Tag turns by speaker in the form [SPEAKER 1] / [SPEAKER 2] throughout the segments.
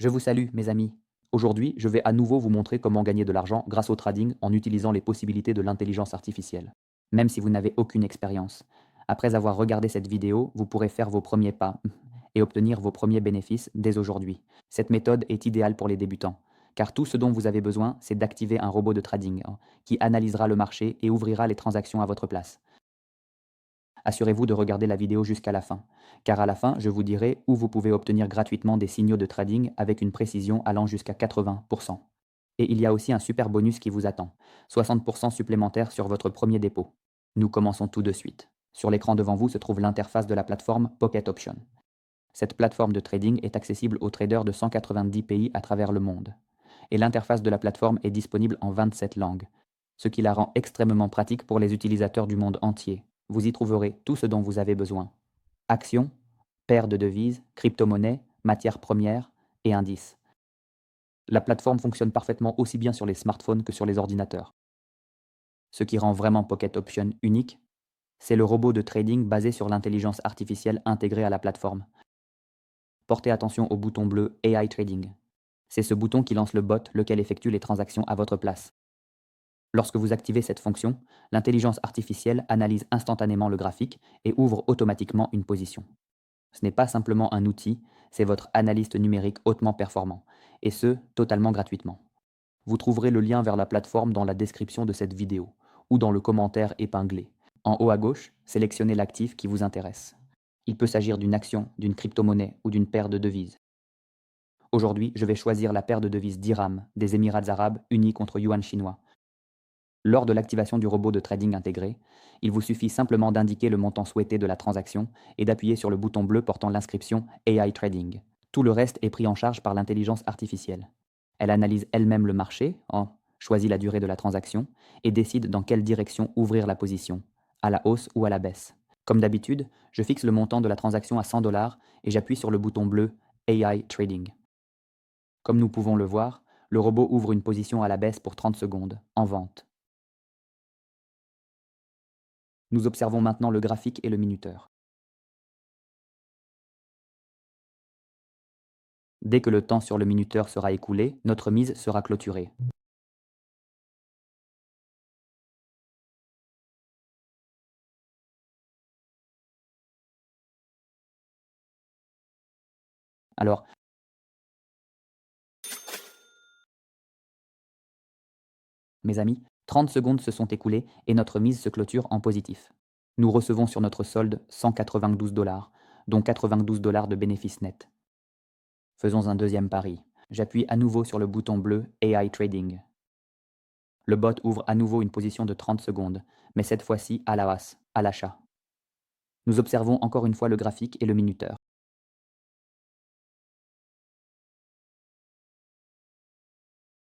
[SPEAKER 1] Je vous salue, mes amis. Aujourd'hui, je vais à nouveau vous montrer comment gagner de l'argent grâce au trading en utilisant les possibilités de l'intelligence artificielle. Même si vous n'avez aucune expérience. Après avoir regardé cette vidéo, vous pourrez faire vos premiers pas et obtenir vos premiers bénéfices dès aujourd'hui. Cette méthode est idéale pour les débutants, car tout ce dont vous avez besoin, c'est d'activer un robot de trading qui analysera le marché et ouvrira les transactions à votre place. Assurez-vous de regarder la vidéo jusqu'à la fin, car à la fin, je vous dirai où vous pouvez obtenir gratuitement des signaux de trading avec une précision allant jusqu'à 80%. Et il y a aussi un super bonus qui vous attend, 60% supplémentaires sur votre premier dépôt. Nous commençons tout de suite. Sur l'écran devant vous se trouve l'interface de la plateforme Pocket Option. Cette plateforme de trading est accessible aux traders de 190 pays à travers le monde. Et l'interface de la plateforme est disponible en 27 langues, ce qui la rend extrêmement pratique pour les utilisateurs du monde entier. Vous y trouverez tout ce dont vous avez besoin. Actions, paires de devises, crypto-monnaies, matières premières et indices. La plateforme fonctionne parfaitement aussi bien sur les smartphones que sur les ordinateurs. Ce qui rend vraiment Pocket Option unique, c'est le robot de trading basé sur l'intelligence artificielle intégrée à la plateforme. Portez attention au bouton bleu AI Trading. C'est ce bouton qui lance le bot lequel effectue les transactions à votre place. Lorsque vous activez cette fonction, l'intelligence artificielle analyse instantanément le graphique et ouvre automatiquement une position. Ce n'est pas simplement un outil, c'est votre analyste numérique hautement performant, et ce, totalement gratuitement. Vous trouverez le lien vers la plateforme dans la description de cette vidéo, ou dans le commentaire épinglé. En haut à gauche, sélectionnez l'actif qui vous intéresse. Il peut s'agir d'une action, d'une crypto-monnaie ou d'une paire de devises. Aujourd'hui, je vais choisir la paire de devises dirham des Émirats arabes unis contre yuan chinois. Lors de l'activation du robot de trading intégré, il vous suffit simplement d'indiquer le montant souhaité de la transaction et d'appuyer sur le bouton bleu portant l'inscription AI Trading. Tout le reste est pris en charge par l'intelligence artificielle. Elle analyse elle-même le marché, choisit la durée de la transaction et décide dans quelle direction ouvrir la position, à la hausse ou à la baisse. Comme d'habitude, je fixe le montant de la transaction à 100 dollars et j'appuie sur le bouton bleu AI Trading. Comme nous pouvons le voir, le robot ouvre une position à la baisse pour 30 secondes, en vente. Nous observons maintenant le graphique et le minuteur. Dès que le temps sur le minuteur sera écoulé, notre mise sera clôturée. Alors, mes amis, 30 secondes se sont écoulées et notre mise se clôture en positif. Nous recevons sur notre solde 192 dollars, dont 92 dollars de bénéfices nets. Faisons un deuxième pari. J'appuie à nouveau sur le bouton bleu AI Trading. Le bot ouvre à nouveau une position de 30 secondes, mais cette fois-ci à la hausse, à l'achat. Nous observons encore une fois le graphique et le minuteur.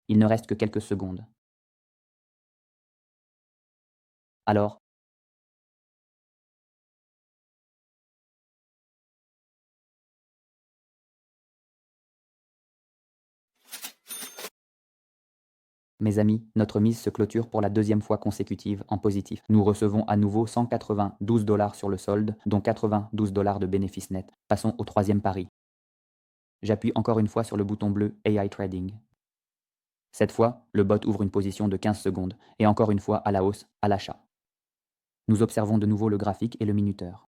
[SPEAKER 1] Il ne reste que quelques secondes. Alors, mes amis, notre mise se clôture pour la deuxième fois consécutive en positif. Nous recevons à nouveau 192 dollars sur le solde, dont 92 dollars de bénéfices nets. Passons au troisième pari. J'appuie encore une fois sur le bouton bleu AI Trading. Cette fois, le bot ouvre une position de 15 secondes, et encore une fois à la hausse, à l'achat. Nous observons de nouveau le graphique et le minuteur.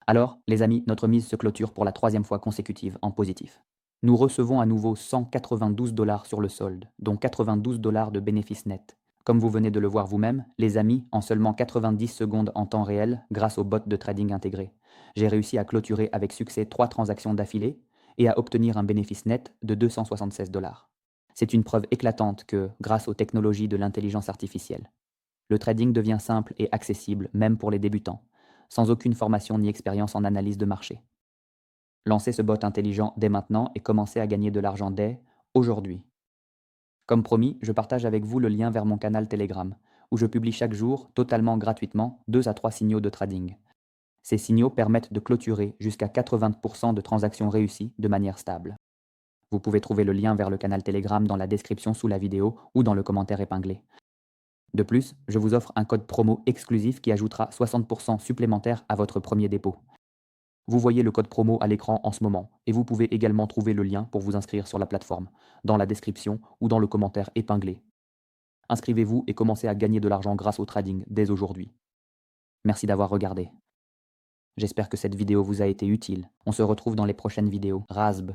[SPEAKER 1] Alors, les amis, notre mise se clôture pour la troisième fois consécutive en positif. Nous recevons à nouveau 192 dollars sur le solde, dont 92 dollars de bénéfices nets. Comme vous venez de le voir vous-même, les amis, en seulement 90 secondes en temps réel, grâce au bot de trading intégré, j'ai réussi à clôturer avec succès 3 transactions d'affilée et à obtenir un bénéfice net de 276 dollars. C'est une preuve éclatante que, grâce aux technologies de l'intelligence artificielle, le trading devient simple et accessible même pour les débutants, sans aucune formation ni expérience en analyse de marché. Lancez ce bot intelligent dès maintenant et commencez à gagner de l'argent dès aujourd'hui. Comme promis, je partage avec vous le lien vers mon canal Telegram, où je publie chaque jour, totalement gratuitement, 2 à 3 signaux de trading. Ces signaux permettent de clôturer jusqu'à 80% de transactions réussies de manière stable. Vous pouvez trouver le lien vers le canal Telegram dans la description sous la vidéo ou dans le commentaire épinglé. De plus, je vous offre un code promo exclusif qui ajoutera 60% supplémentaires à votre premier dépôt. Vous voyez le code promo à l'écran en ce moment et vous pouvez également trouver le lien pour vous inscrire sur la plateforme, dans la description ou dans le commentaire épinglé. Inscrivez-vous et commencez à gagner de l'argent grâce au trading dès aujourd'hui. Merci d'avoir regardé. J'espère que cette vidéo vous a été utile. On se retrouve dans les prochaines vidéos. Razb.